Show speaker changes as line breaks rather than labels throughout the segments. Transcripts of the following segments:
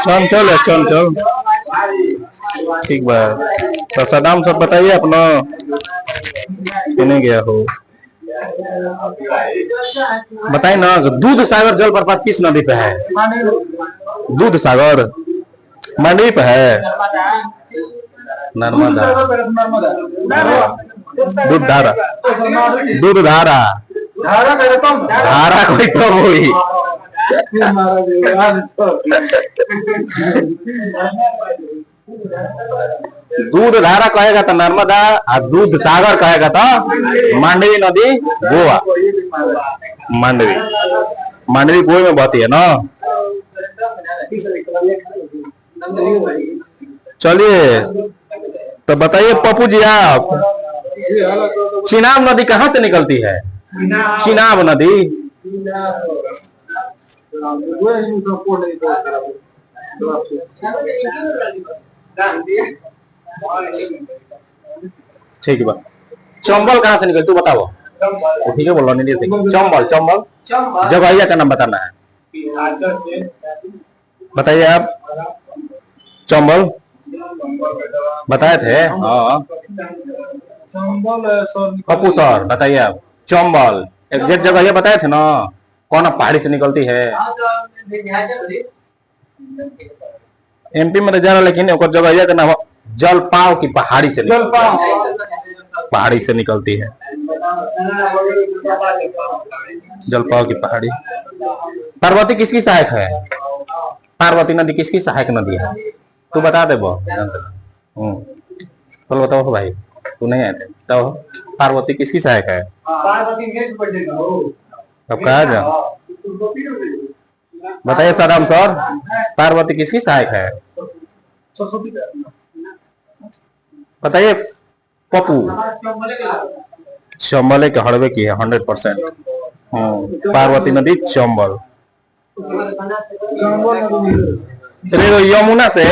चंचल है चंचल। ठीक बा। तो सदाम सब बताइए अपना नहीं गया हो। बताइए ना, दूध सागर जलप्रपात किस नदी पे है? दूध सागर मांडवी पे है। नर्मदा। दूध धारा। दूध धारा। धारा कोई तो हुई। दूध धारा कहेगा तो नर्मदा, और दूध सागर कहेगा तो मांडवी नदी गोवा। मांडवी मांडवी गोवा में बहती है ना। चलिए तो बताइए पप्पू जी, आप चिनाब नदी कहाँ से निकलती है? चिनाब नदी। ठीक है। चंबल कहाँ से निकल, तू बताओ। ठीक है बोलो। नहीं चंबल। चंबल जगह का नाम बताना है। बताइए आप। चंबल बताए थे। हाँ पप्पू सर बताइए आप। चंबल एग्जैक्ट जगह ये बताए थे ना, कौन पहाड़ी से निकलती है? एमपी में तो जा रहा, लेकिन जगह यह नाम जलपाव की पहाड़ी से पहाड़ी से निकलती है। जलपाव की पहाड़ी। पार्वती किसकी सहायक है? पार्वती नदी किसकी सहायक नदी है? तू बता दे। चलो बताओ भाई, तू नहीं आए थे तो पार्वती किसकी सहायक है? अब कहा जा बताइए सदाम सर, पार्वती किसकी सहायक है? बताइए पप्पू। चंबल के हड़वे की है 100%। पार्वती नदी चंबल। यमुना से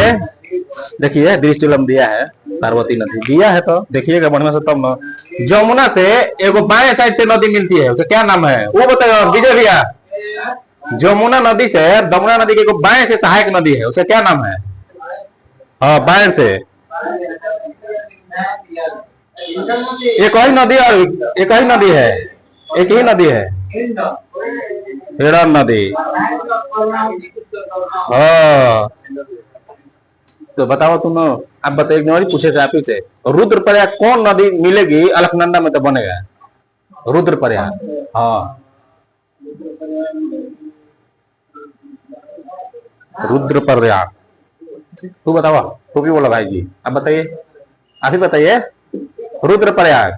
देखिए दृष्टिलम दिया है, पार्वती नदी दिया है तो देखिएगा बढ़िया से तब ना। यमुना से एगो बाएं साइड से नदी मिलती है, उसका क्या नाम है वो बताओ विजय भैया। यमुना नदी से दमुना नदी की एगो बाएं से सहायक नदी है, उसका क्या नाम है? हाँ बाएं से। एक ही नदी और एक ही नदी है, एक ही नदी है, हिरण नदी। हाँ तो बताओ तुम। आप बताइए, पूछे थे आप ही से, रुद्रप्रयाग कौन नदी मिलेगी अलकनंदा में तो बनेगा? रुद्रप्रयाग। हाँ रुद्रप्रयाग। तू बताओ। तू भी बोला भाई जी, आप बताइए, आप ही बताइए। रुद्रप्रयाग।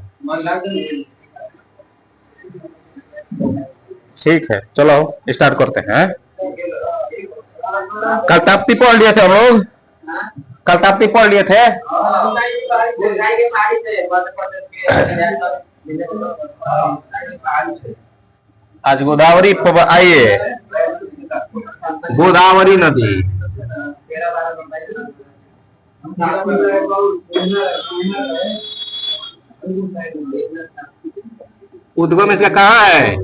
ठीक है चलो स्टार्ट करते हैं। कल ताप्ती पढ़ लिए थे हम लोग, कल ताप्ती पढ़ लिए थे। आज गोदावरी आइए, गोदावरी नदी। उद्गम इसका कहाँ है?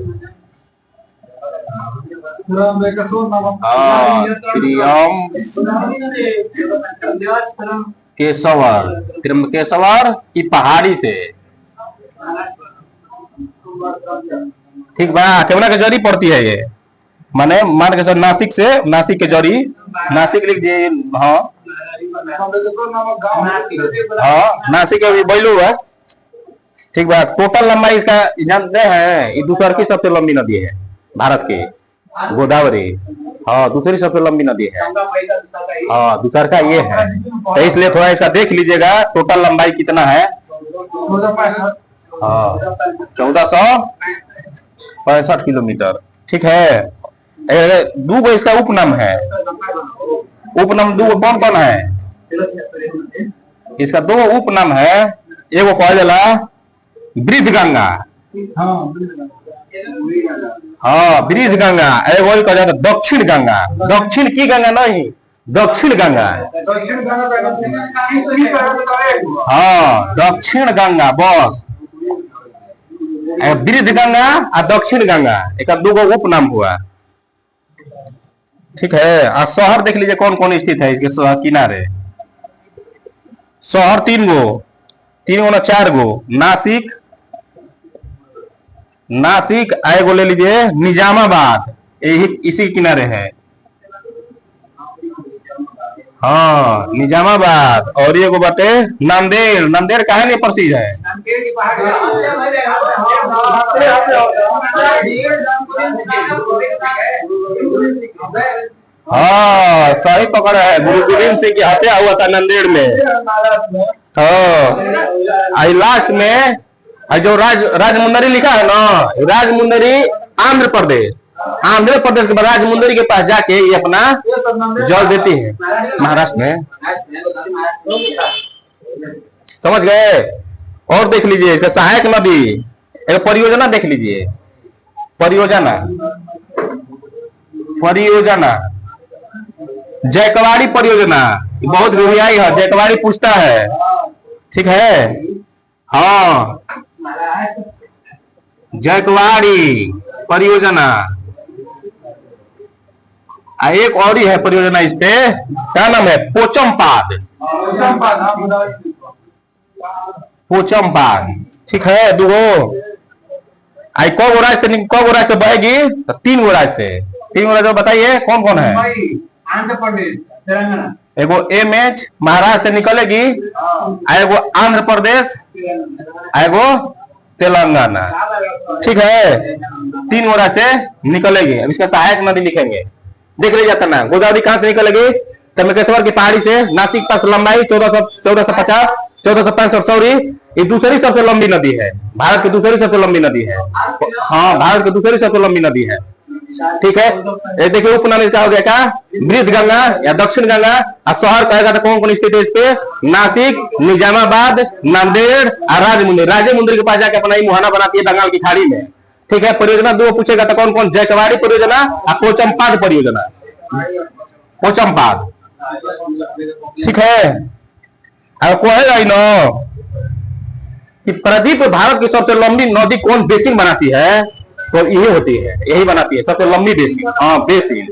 केशवर, त्र्यंबकेश्वर की पहाड़ी से। ठीक बा। केवड़ा के जड़ी पड़ती है ये, माने मान के सर नासिक से, नासिक के जड़ी, नासिक लिख दिए। हाँ हाँ नासिक अभी बैलू है। ठीक बा। टोटल लंबाई इसका जानते हैं, ये दूसर की सबसे लंबी नदी है भारत की, गोदावरी। हाँ दूसरी सबसे लंबी नदी है। हाँ दूसर का ये है, तो इसलिए थोड़ा इसका देख लीजिएगा टोटल लंबाई कितना है। हाँ 1465 किलोमीटर। ठीक है। दो इसका उपनाम है। उपनाम दो कौन कौन है? इसका दो उपनाम है। एगो कह जाला वृद्ध गंगा। हाँ वृद्ध गंगा। एगो कह जाता दक्षिण गंगा। दक्षिण की गंगा नहीं, दक्षिण गंगा। हाँ दक्षिण गंगा बस। वृद्ध गंगा और दक्षिण गंगा, एक दूगो उपनाम हुआ। ठीक है। और शहर देख लीजिए कौन कौन स्थित है इसके शहर किनारे। शहर 3 गो, 3 गो ना 4 गो। नासिक, नासिक एगो ले लीजिए निजामाबाद, यही इसी किनारे है। हाँ निजामाबाद। और ये बाटे नांदेड़। नांदेड़ काहे नहीं प्रसिद्ध है? हाँ सही पकड़ा है, गुरु गोविंद सिंह की हत्या हुआ था नांदेड़ में। हाँ आई लास्ट में जो राजमुंदरी लिखा है ना, राजमुंदरी आंध्र प्रदेश। आंध्र प्रदेश के बाद राजमुंदरी के पास जाके ये अपना जल देती है महाराष्ट्र में। समझ गए? और देख लीजिए इसका सहायक नदी, एक परियोजना देख लीजिए। परियोजना, परियोजना जयकवाड़ी परियोजना, बहुत विधियाई है। जयकवाड़ी पूछता है, ठीक है। हाँ जयकवाड़ी परियोजना। एक और ही है परियोजना इस पे, क्या नाम है? पोचमपाद। पोचमपाद, ठीक है। दुगो आई को गोराज से बहेगी? तो 3 गोराज से। 3 गोराज बताइए कौन कौन है?
आंध्र प्रदेश, तेलंगाना।
एगो एमएच महाराष्ट्र से निकलेगी, एगो आंध्र प्रदेश, एगो तेलंगाना, ठीक है। 3 गोरा से निकलेगी। अब इसका सहायक नदी लिखेंगे, देख लीजिए जाता ना। गोदावरी कहां से निकलेगी? तमिकेश्वर की पहाड़ी से। नासिक पास लंबाई 1450, 1465 सॉरी। ये दूसरी सबसे लंबी नदी है, भारत की दूसरी सबसे लंबी नदी है। हाँ भारत की दूसरी सबसे लंबी नदी है, ठीक है। ये देखिए उपनदी क्या हो गया? क्या वृद्ध गंगा या दक्षिण गंगा। और शहर कहेगा तो कौन कौन स्थित है इस पे? नासिक, निजामाबाद, नांदेड़ और राजमुंदरी। राजमुंदरी के पास जाके अपना ही मुहाना बनाती है बंगाल की खाड़ी में, ठीक है। परियोजना 2 पूछेगा तो कौन कौन? जयकवाड़ी परियोजना और पोचमपाद परियोजना। पोचमपाद, ठीक है। अब कहेगा ही ना कि प्रदीप भारत की सबसे लंबी नदी कौन बेसिन बनाती है? तो यही होती है, यही बनाती है सबसे लंबी बेसिन। हाँ बेसिन,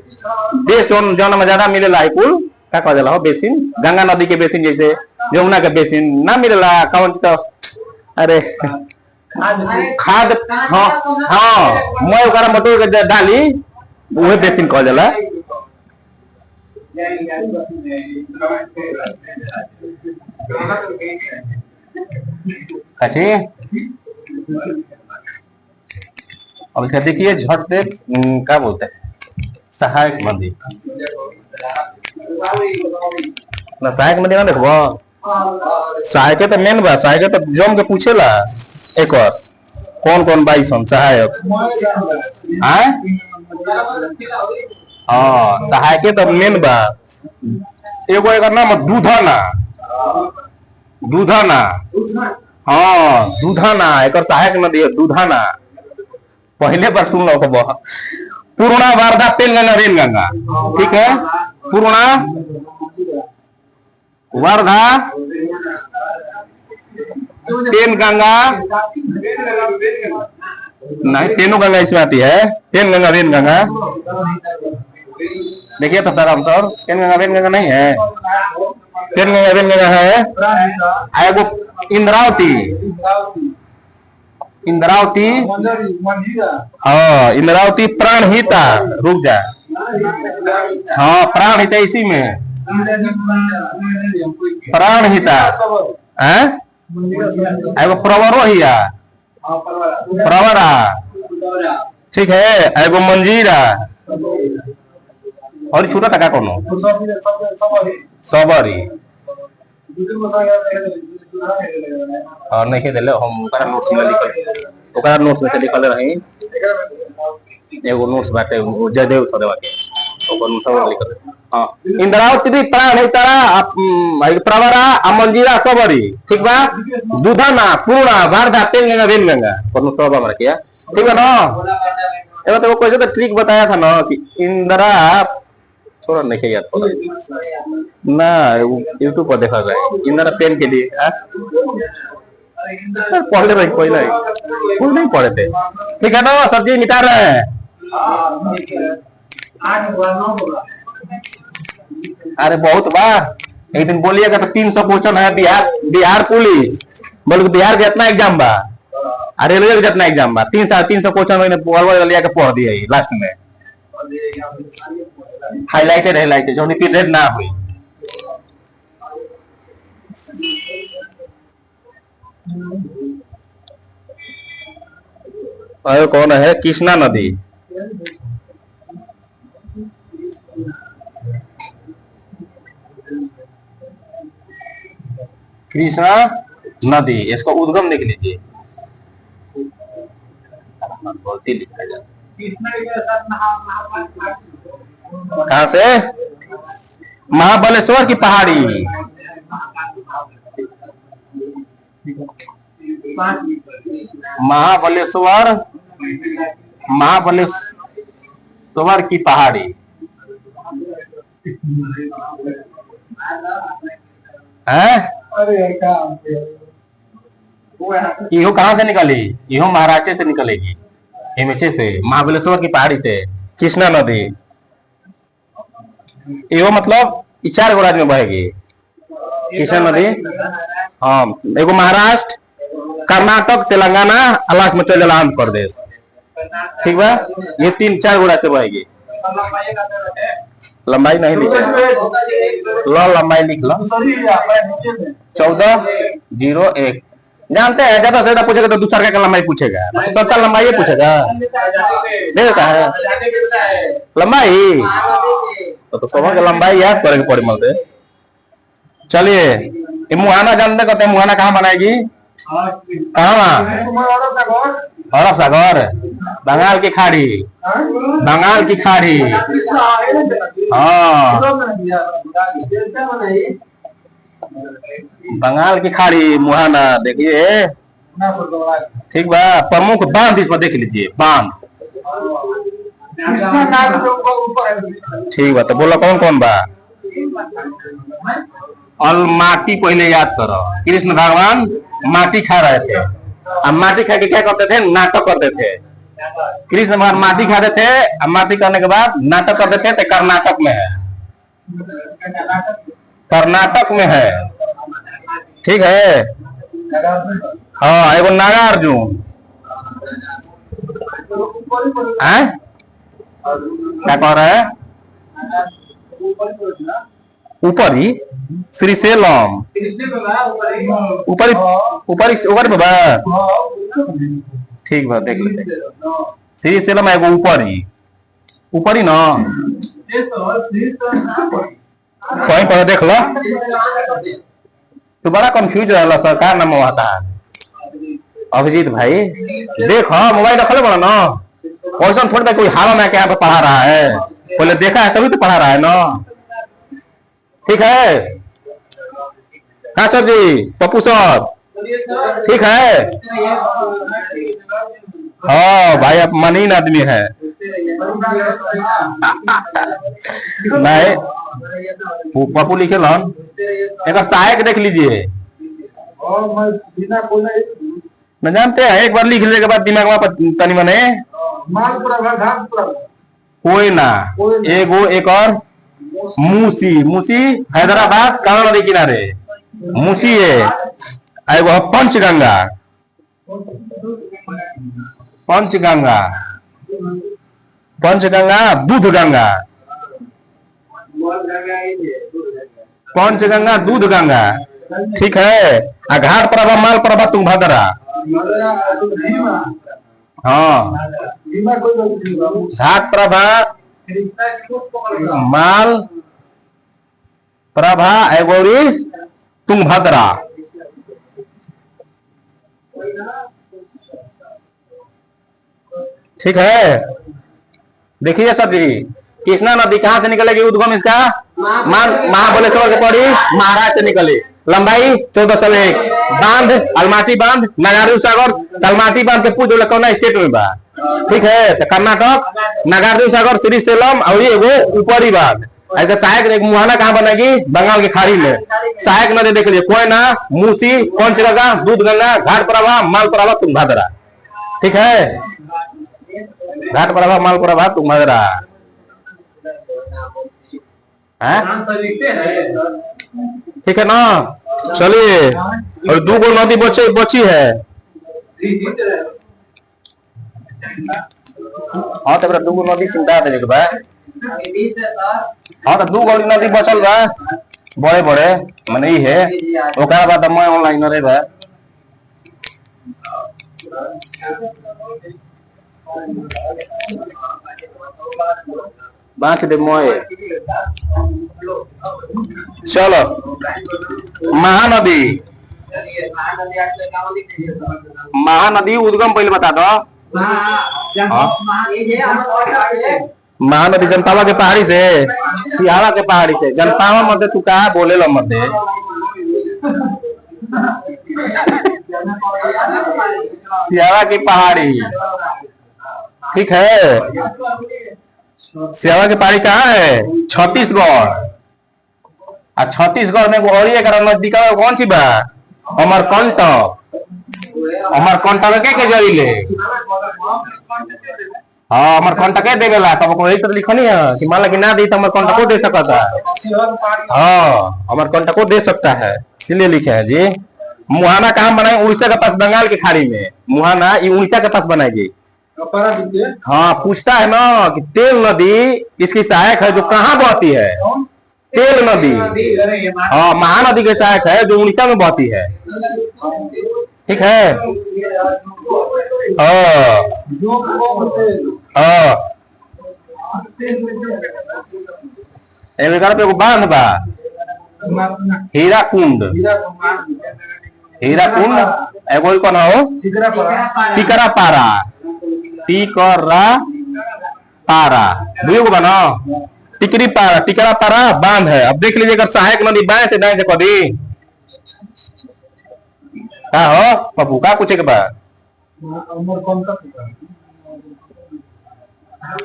बेस जौन में ज्यादा मिलेला है कुल क्या कहा जाला हो? बेसिन। गंगा नदी के बेसिन, जैसे यमुना के बेसिन ना मिलेला कौन? तो अरे खाद। हाँ हाँ मैं ओकरा मटोर के डाली, वही बेसिन कहा जाला। अच्छी अब इसका देखिए झट से क्या बोलते हैं? सहायक नदी ना, सहायक नदी ना देखो। सहायक तो मेन बा, सहायक तो जम के पूछेला एक और कौन कौन बाई सन सहायक। हाँ सहायक तो मेन बा। एगो एक नाम दूधना। दूधना, हाँ दूधना एक सहायक नदी है, दूधना। पहले बार सुन लो। पूर्णा, वारधा, पेनगंगा, रेनगंगा, ठीक है। पूर्णा, वारधा, पेनगंगा नहीं, पेनो गंगा इसमें आती है। पेनगंगा, रेनगंगा। देखिए तो सर हम सर पेनगंगा, रेनगंगा नहीं है। पेनगंगा, रेनगंगा है। एगो इंद्रावती। इंद्रावती, हाँ इंद्रावती। प्राणहिता, रुक जा। हाँ प्राणहिता इसी में। प्राणहिता है। एगो प्रवरो हिया, प्रवरा, ठीक है। एगो मंजीरा। और छोटा टका कोनो सबरी। और नहीं दिले हम ओकरा नोट्स में लिखल, ओकरा नोट्स में से लिखल रही। एगो नोट्स बाटे जयदेव सदेवा के, ओकर नोट्स में लिखल। हां इंद्रावती, प्राणहिता, प्रवरा, मंजीरा, सबरी, ठीक बा। दूधना, पूर्णा, वारधा, पेनगंगा, रेनगंगा पर नोट्स सब हमरा किया, ठीक है ना। एगो तो कोई तो ट्रिक बताया था ना कि इंदिरा थोड़ा नहीं याद ना, यूट्यूब पर देखा गया इंदिरा पेन के लिए। पढ़ रहे कोई नहीं, फुल नहीं पढ़े थे, ठीक है ना। सब्जी मिटा रहे हैं।
8 होगा 9 होगा।
अरे बहुत बार एक दिन बोलिएगा तो 300 क्वेश्चन है बिहार बिहार पुलिस बोल बिहार के इतना एग्जाम बा रेलवे के जितना एग्जाम बा 300 क्वेश्चन मैंने लिया के पढ़ दिया लास्ट में हाईलाइटेड जो रिपीटेड ना हुई। और कौन है कृष्णा नदी कृष्णा नदी इसका उद्गम देख लीजिए बोलती लिखा जाए कहां से महाबलेश्वर की पहाड़ी महाबलेश्वर की पहाड़ी है। इहो कहां से निकली इहो महाराष्ट्र से निकलेगी हिमाचल से महाबलेश्वर की पहाड़ी से कृष्णा नदी इहो मतलब 4 गो राज्य में बहेगी कृष्णा नदी। हाँ एगो महाराष्ट्र कर्नाटक तेलंगाना लास्ट में चले आंध्र प्रदेश ठीक बा ये 3-4 गो राज्य से बहेगी। लंबाई नहीं लिख लंबाई लिख लो 1401 जानते हैं ज्यादा से ज्यादा पूछेगा तो 2 का लंबाई पूछेगा सबका लंबाई पूछेगा देता है लंबाई तो सब का लंबाई याद करेंगे पड़े मलते। चलिए मुहाना जानते कहते हैं मुहाना कहाँ बनाएगी कहाँ अरब सागर बंगाल की खाड़ी हाँ बंगाल की खाड़ी मुहाना देखिए ठीक बा प्रमुख बांध इसमें देख लीजिए बांध ठीक बा तो बोलो कौन कौन बा और माटी पहले याद करो कृष्ण भगवान माटी खा रहे थे अब माटी खा के क्या करते थे नाटक करते थे कृष्ण भगवान माटी खाते थे अब माटी करने के बाद नाटक करते थे तो कर्नाटक में है ठीक है। हाँ एगो नागार्जुन क्या कह रहा है ऊपरी श्रीशैलम ऊपरी बाबा ठीक बा देख लेते श्रीशैलम एगो ऊपरी ना कहीं पर देख लो तो बड़ा कंफ्यूज रहा सरकार नाम आता अभिजीत भाई देखो मोबाइल रख लो बड़ा ना क्वेश्चन थोड़ी ना कोई हाल में क्या पढ़ा रहा है पहले देखा है तभी तो पढ़ा रहा है ना ठीक है। हाँ सर जी पप्पू सर ठीक है। हाँ भाई आप मनीन आदमी है नहीं पप्पू लिखे लन एक सहायक देख लीजिए न जानते हैं एक बार लिख लेने के बाद दिमाग में तनी मने कोई ना एगो एक और मूसी हैदराबाद काला नदी किनारे मूसी है एगो पंचगंगा दूध गंगा पंचगंगा दूध गंगा ठीक है। घाट प्रभा माल प्रभा तुंगभद्रा हाँ घाट प्रभा माल प्रभा एगोरी तुंगभद्रा ठीक है। देखिए सर जी कृष्णा नदी कहाँ से निकलेगी उद्गम इसका महाबलेश्वर से पड़ी महाराष्ट्र से निकले लंबाई 1401 बांध अलमाटी बांध नागार्जुन सागर अलमाटी बांध के पूछ कौन स्टेट में बा ठीक है। तो कर्नाटक नागार्जुन सागर श्रीशैलम और ये ऊपरी बांध ऐसा सहायक मुहाना कहाँ बनेगी बंगाल की खाड़ी में सहायक नदी देख लीजिए कोयना मूसी पंचगंगा दूध गंगा घाट प्रभा माल प्रभा तुंगभद्रा ठीक है। घाट प्रभा माल प्रभा तुंगभद्रा ठीक है ना, चलिए। और 2 गो नदी बची है। हाँ तो 2 गो नदी सुविधा दे के बा। हाँ तो 2 गो नदी बचल बा बड़े बड़े मने ही है। ओकरा बाद मैं ऑनलाइन रे बा। बांच दे मोए। चलो महानदी। महानदी उद्गम पहले बता दो। महानदी जनतावा के पहाड़ी से, सियावा के पहाड़ी से। जनतावा मध्य तू कहा बोले लो मध्य सियावा की पहाड़ी। ठीक है, सियावा की पहाड़ी कहाँ है? छत्तीसगढ़। छत्तीसगढ़ में एक नदी का कौन सी बा? अमरकंटक। अमरकंटक के जरिए हाँ अमरकंटक देवेला। तब को यही तो लिखनी है कि मान लगी ना दी तो अमरकंटक को दे सकता है। हाँ अमरकंटक को दे सकता है, इसलिए लिखे हैं जी। मुहाना कहाँ बनाए? उड़ीसा के पास, बंगाल की खाड़ी में। मुहाना ये उड़ीसा के पास बनाएगी। हाँ पूछता है ना कि तेल नदी इसकी सहायक है जो कहाँ बहती है? तेल नदी। हाँ महानदी के सहायक है जो उड़ीसा में बहती है। ठीक है। पे बांध बा हीराकुंड। हीराकुंड एगो कौन हो? टिकरा पारा। टिकरा पारा दुगो बना। टिकरी पारा, टिकरा पारा बांध है। अब देख लीजिए अगर सहायक नदी बाएं से दाएं से कदी का हो पप्पू का पूछे के बाद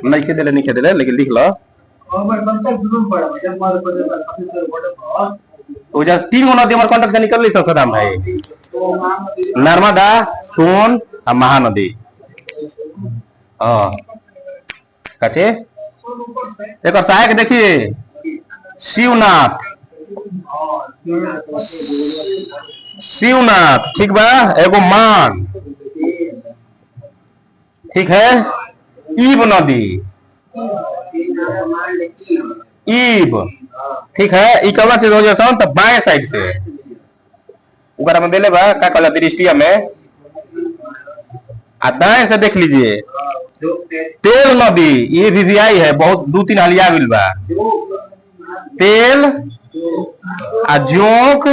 नहीं खेदे लेकिन लिख लो। तो जब 3 गो नदी अमरकंटक से निकल ली ससुराम भाई, नर्मदा, सोन और महानदी। कचे एक और सहायक देखिए शिवनाथ। शिवनाथ ठीक बा। एगो मान। ठीक है। ईब नदी। ईब ठीक है। ई कब से हो जाए तो बाएं साइड से ऊपर में देले बा का कहला दृष्टिया में। दाएं से देख लीजिए तेल नदी। ये भी आई है, बहुत 2-3 हालिया मिल बा। तेल जोंक।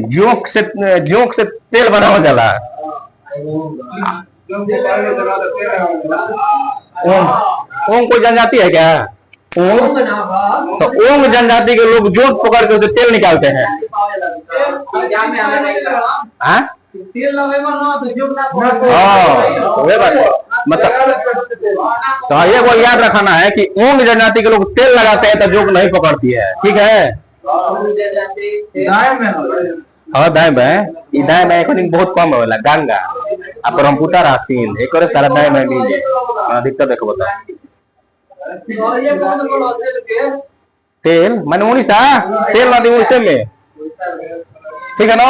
जोंक से तेल बनावा जाला। ओंग कोई जनजाति है क्या? ओंग तो ओंग जनजाति के लोग जोंक पकड़ के उसे तेल निकालते हैं। तो ये वो याद रखना है कि ओंग जनजाति के लोग तेल लगाते हैं तो जोंक नहीं पकड़ती है। ठीक है। हाँ दाएं बाएं दाएं बाएं बहुत कम होला। गंगा आ ब्रह्मपुत्र रासीन एक सारा दाएं बाएं मिल जाए। अधिकतर देखो बता तेल मैंने उड़ीसा तेल नदी उड़ीसा में। ठीक है ना।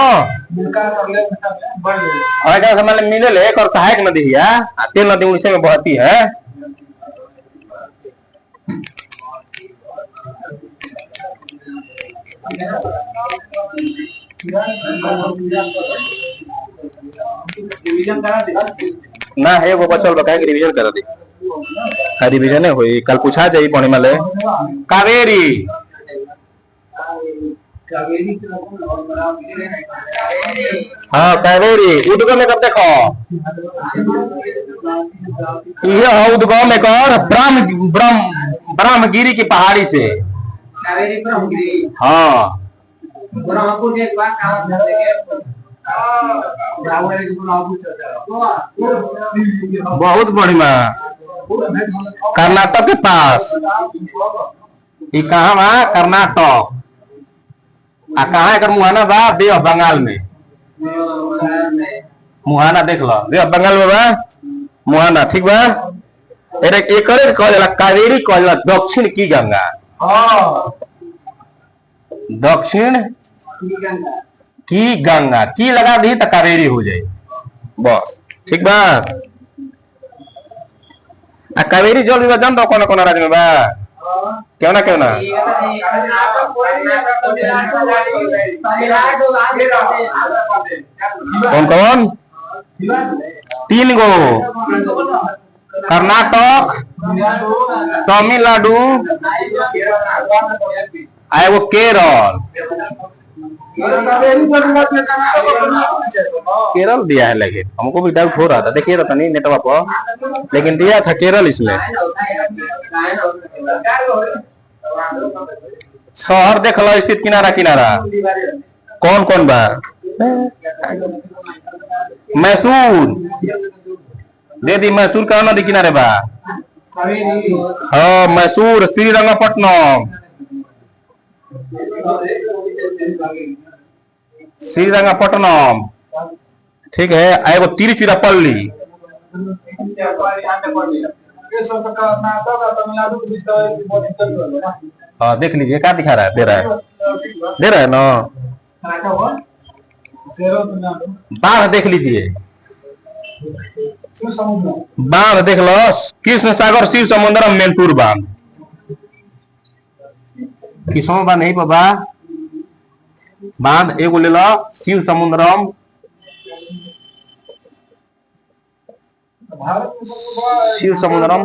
और मिले ले एक और सहायक नदी है तेल नदी उड़ीसा में बहती है। ना है वो बचल बकाया रिवीजन करा दी। रिवीजन है हुई कल पूछा जाए पढ़ने वाले। कावेरी। हाँ कावेरी उद्गम में कब देखो ये उद्गम एक और ब्रह्मगिरी की पहाड़ी से। हाँ बहुत बढ़िया। कर्नाटक के पास ये कहाँ बा? कर्नाटक। कहाँ है मुहाना बा? बे ऑफ बंगाल में। मुहाना देख लो बे ऑफ बंगाल में बा मुहाना। ठीक बा। एकरे कहल जाला कावेरी, कहल जाला दक्षिण की गंगा।
हाँ
दक्षिण की गंगा, की लगा दी तो कावेरी हो जाए बस, ठीक बा। आ कावेरी जल विवाह जान दो कौन कौन राज्य में बा, क्यों ना क्यों ना कौन कौन, 3 गो, कर्नाटक, तमिलनाडु, आ वो केरल। केरल दिया है, लेकिन हमको भी डाउट हो रहा था, देखिए था नहीं नेटवर्क पर, लेकिन दिया था केरल इसमें। शहर देख लो स्थित किनारा किनारा कौन कौन बा। मैसूर दे दी, मैसूर का नदी किनारे बा। हाँ मैसूर, श्रीरंगपट्टनम, श्रीरंगपट्टनम, ठीक है। एगो तिरुचिरापल्ली, हाँ देख लीजिए क्या दिखा रहा है, दे रहा है ना। बाढ़ देख लीजिए, बांध देख लो, कृष्ण सागर शिव समुद्रम मेलपुर बांध, किसों बांध नहीं बाबा, बांध एगो ले लो शिव समुद्रम, शिव समुद्रम,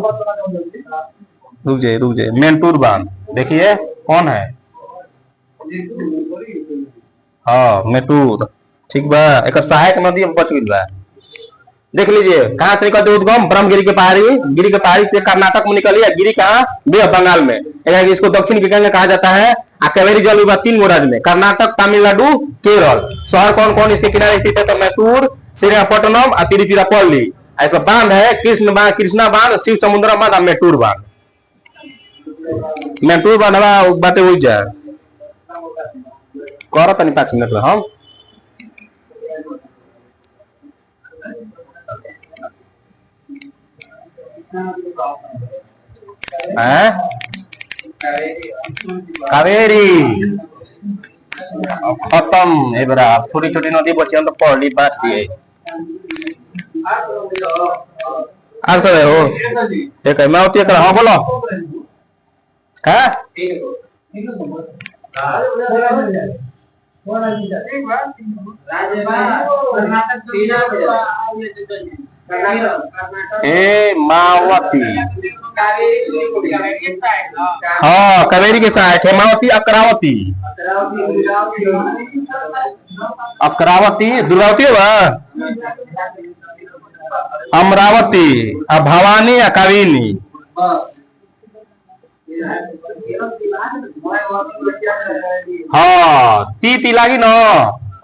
रुक जाए मेलपुर बांध, देखिए कौन है, हाँ मेटूर, ठीक बा। एक सहायक नदी बच गई बा, देख लीजिए कहाँ से निकलते उद्गम, ब्रह्मगिरी के पहाड़ी, गिरी के पहाड़ी से कर्नाटक में निकली है, गिरी कहाँ बे ऑफ बंगाल में, इसको दक्षिण की गंगा कहा जाता है। कावेरी जल विवाह 3 गो राज्य में, कर्नाटक, तमिलनाडु, केरल। शहर कौन कौन इसके किनारे स्थित है, तो मैसूर, श्रीरंगपट्टनम और तिरुचिरापल्ली। ऐसा बांध है कृष्णा बांध, शिव समुद्र बांध और मेटूर बांध। मेटूर बांध बातें हो जाए करो तनी 5 मिनट में हम कावेरी खत्म है बरा, छोटी छोटी नदी बची हम तो पढ़ ली बात दिए। आंसर है हो एक है मैं होती है, हाँ बोलो क्या ए मावती, हाँ कावेरी के साथ हेमावती, अकरावती, अकरावती, दुर्गावती है बा, अमरावती, भवानी, काविनी। हाँ ती लागी न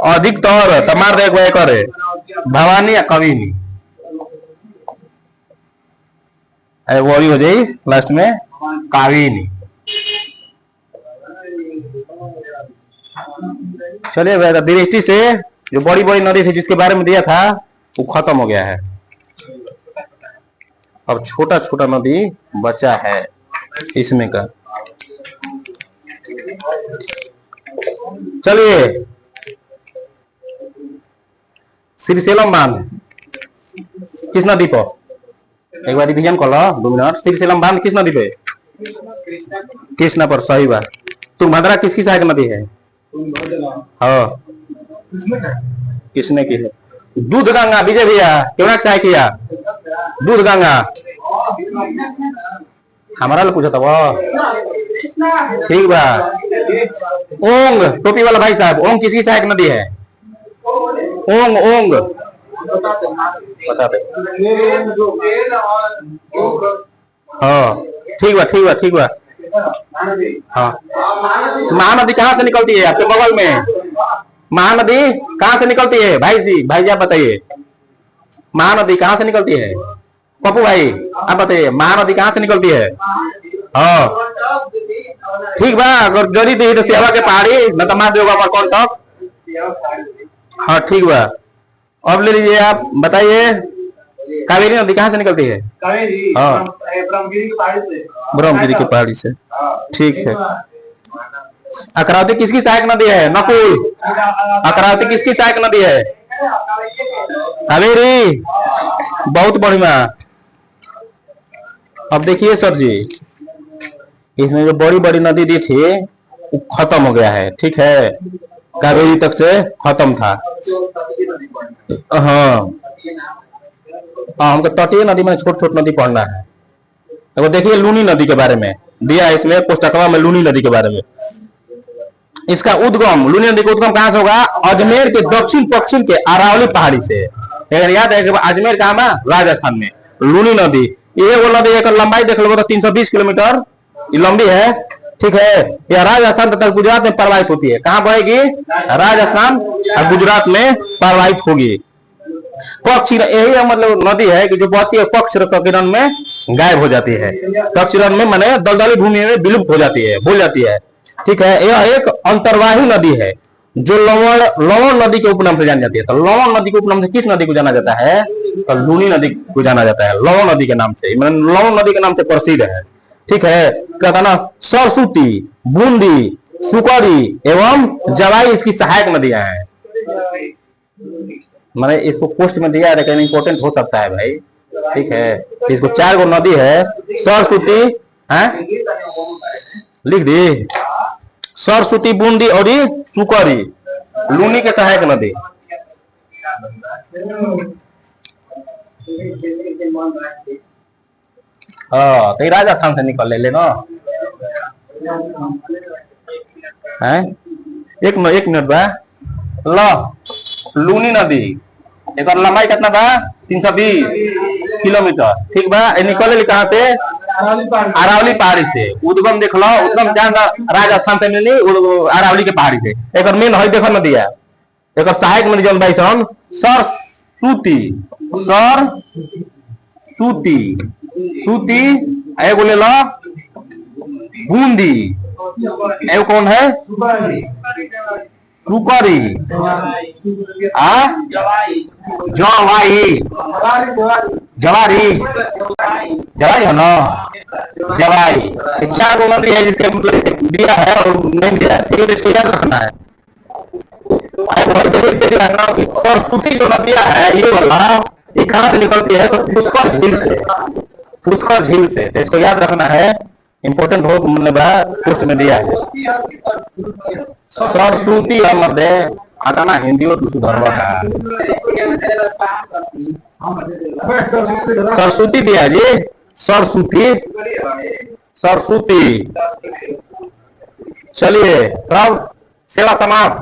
अधिक तौर तमार देख करे भवानी या कविनी वही हो जाए लास्ट में काविनी। चलिए दृष्टि से जो बड़ी बड़ी नदी थी जिसके बारे में दिया था वो खत्म हो गया है, अब छोटा छोटा नदी बचा है इसमें का। चलिए श्रीशैलम बांध किस नदी पर, एक बार रिवीजन कर लो 2 मिनट। श्रीशैलम बांध किस नदी पे, कृष्णा पर, सही बात। तुंगभद्रा किसकी सहायक नदी है, हाँ किसने की है, दूध गंगा। विजय भैया क्यों सहायक किया, दूध गंगा हमारा लोग पूछा था वो, ठीक बा। ओंग, टोपी वाला भाई साहब, ओंग किसकी सहायक नदी है, ओंग ओंग बता दे। हाँ ठीक बा ठीक बा ठीक बा। हाँ महानदी कहाँ से निकलती है आपके बगल में, महानदी कहाँ से निकलती है भाई जी, भाई जी आप बताइए महानदी कहाँ से निकलती है, पप्पू भाई आप बताइए महानदी कहाँ से निकलती है। हाँ ठीक बा, अगर जरी दी तो सेवा के पहाड़ी न तो मार देगा कौन तक। हाँ ठीक बा, अब ले लीजिए आप बताइए कावेरी नदी कहाँ से निकलती है?
कावेरी
हाँ।
ब्रह्मगिरी की पहाड़ी से।
ब्रह्मगिरी की पहाड़ी से।
हाँ।
ठीक है। अकरावती किसकी सहायक नदी है? नकुल, अकरावती किसकी सहायक नदी है? कावेरी। बहुत बढ़िया। अब देखिए सर जी, इसमें जो बड़ी बड़ी नदी दी थी वो खत्म हो गया है, ठीक है, कावेरी तक से खत्म था। हाँ हाँ, हमको तटीय नदी में छोट छोट नदी पढ़ना है। तो देखिए लूनी नदी के बारे में दिया है इसमें पुस्तकवा में, लूनी नदी के बारे में। इसका उद्गम, लूनी नदी का उद्गम कहां से होगा? अजमेर के दक्षिण पश्चिम के अरावली पहाड़ी से। अगर याद है कि अजमेर कहां है? राजस्थान में। लूनी नदी, ये वो नदी एक लंबाई देख लो तो 320 किलोमीटर लंबी है, ठीक है। यह राजस्थान तथा गुजरात में प्रवाहित होती है। कहां बहेगी? राजस्थान और गुजरात में प्रवाहित होगी। पक्ष, यही मतलब नदी है कि जो बहती है पक्ष किरण में गायब हो जाती है। पक्ष किरण में माने दलदली भूमि में विलुप्त हो जाती है, भूल जाती है, ठीक है। यह एक अंतर्वाही नदी है जो लवण नदी के उपनाम से जानी जाती है। तो लवण नदी के उपनाम से किस नदी को जाना जाता है? तो लूनी नदी को जाना जाता है, लवण नदी के नाम से, लवण नदी के नाम से प्रसिद्ध है, ठीक है। कहता ना सरस्वती, बूंदी, सुकरी एवं जवाई इसकी सहायक नदियां हैं। मैंने इसको पोस्ट में दिया है लेकिन इंपॉर्टेंट हो सकता है भाई, ठीक है। इसको 4 गो नदी है, सरस्वती है, लिख दी, सरस्वती, बूंदी और सुकरी लूनी के सहायक नदी। हाँ, तो राजस्थान से निकल ले ना है। एक मिनट बा, लो लूनी नदी एक लंबाई कितना बा? 320 किलोमीटर, ठीक बा। निकले कहां से? अरावली पहाड़ी से। उद्गम देख लो, उद्गम जान राजस्थान से मिली, अरावली के पहाड़ी से। एक मेन है देखो नदी है, एक सहायक नदी जौन भाई सन सरस्वती, सूती, एगो ले लो बूंदी, एगो कौन है? सुकरी, जवारी है ना, जवाई। 4 गो नदी है जिसके मतलब दिया है और नहीं दिया है, ठीक है। इसको याद रखना है। सरस्वती जो नदियां है ये वाला, ये कहां से निकलती है? तो पुष्कर झील से, पुष्कर झील से। तो इसको याद रखना है, इंपोर्टेंट हो मतलब पोस्ट में दिया है। सरस्वती मध्य आता ना हिंदी और सुधरवा का सरस्वती दिया जी, सरस्वती। चलिए राउत सेवा समाप्त।